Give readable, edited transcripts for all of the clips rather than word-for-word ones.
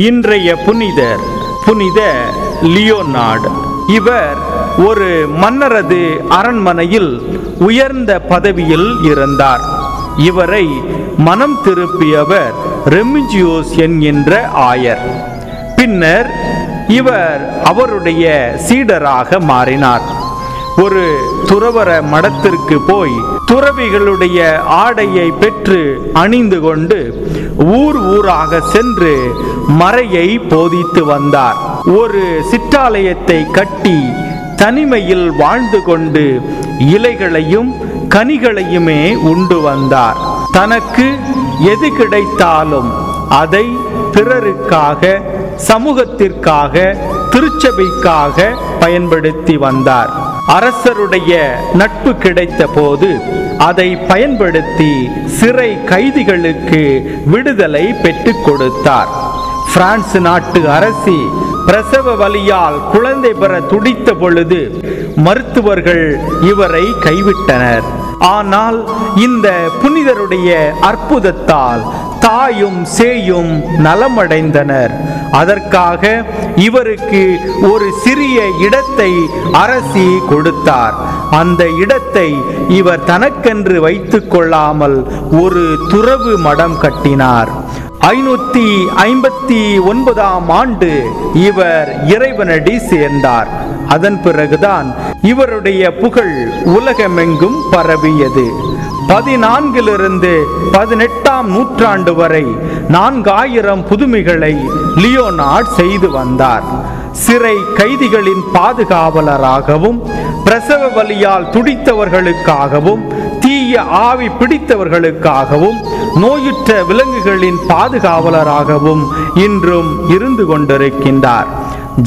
இன்றைய புனிதர் புனித லியோனார்டு. இவர் ஒரு மன்னரது அரண்மனையில் உயர்ந்த பதவியில் இருந்தார். இவரை மனம் திருப்பியவர் ரெமிஜியோஸ் என்கின்ற ஆயர். பின்னர் இவர் அவருடைய சீடராக மாறினார். ஒரு துறவற மடத்திற்கு போய் துறவிகளுடைய ஆடையை பெற்று அணிந்து கொண்டு ஊர் ஊராக சென்று மறையை போதித்து வந்தார். ஒரு சிற்றாலயத்தை கட்டி தனிமையில் வாழ்ந்து கொண்டு இலைகளையும் கனிகளையுமே உண்டு வந்தார். தனக்கு எது கிடைத்தாலும் அதை பிறருக்காக, சமூகத்திற்காக, திருச்சபைக்காக பயன்படுத்தி வந்தார். அரசருடைய நட்பு கிடைத்த போது அதை பயன்படுத்தி சிறை கைதிகளுக்கு விடுதலை பெற்றுக் கொடுத்தார். பிரான்ஸ் நாட்டு அரசி பிரசவ வலியால் குழந்தை பெற துடித்த பொழுது மருத்துவர்கள் இவரை கைவிட்டனர். ஆனால் இந்த புனிதருடைய அற்புதத்தால் தாயும் சேயும் நலமடைந்தனர். அதற்காக இவருக்கு ஒரு சிறிய இடத்தை அரசி கொடுத்தார். அந்த இடத்தை இவர் தனக்கென்று வைத்துக் கொள்ளாமல் ஒரு துறவு மடம் கட்டினார். 559ஆம் ஆண்டு இவர் இறைவனடி சேர்ந்தார். அதன் பிறகுதான் இவருடைய புகழ் உலகமெங்கும் பரவியது. 14 18ஆம் நூற்றாண்டு வரை 4000 புதுமைகளை லியோனார்டு செய்து வந்தார். சிறை கைதிகளின் பாதுகாவலராகவும், பிரசவ வலியால் துடித்தவர்களுக்காகவும், தீய ஆவி பிடித்தவர்களுக்காகவும், நோயுற்ற விலங்குகளின் பாதுகாவலராகவும் இன்றும் இருந்து கொண்டிருக்கின்றார்.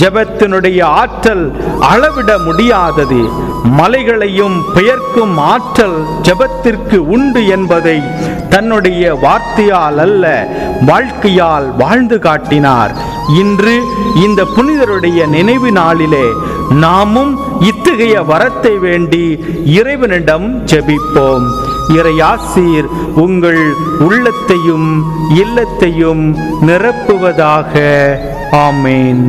ஜெபத்தினுடைய ஆற்றல் அளவிட முடியாதது. மலைகளையும் பெயர்க்கும் ஆற்றல் ஜெபத்திற்கு உண்டு என்பதை தன்னுடைய வார்த்தையால் அல்ல, வாழ்க்கையால் வாழ்ந்து காட்டினார். இன்று இந்த புனிதருடைய நினைவு நாளிலே நாமும் இத்தகைய வரத்தை வேண்டி இறைவனிடம் ஜெபிப்போம். இறையாசீர் உங்கள் உள்ளத்தையும் இல்லத்தையும் நிரப்புவதாக. ஆமேன்.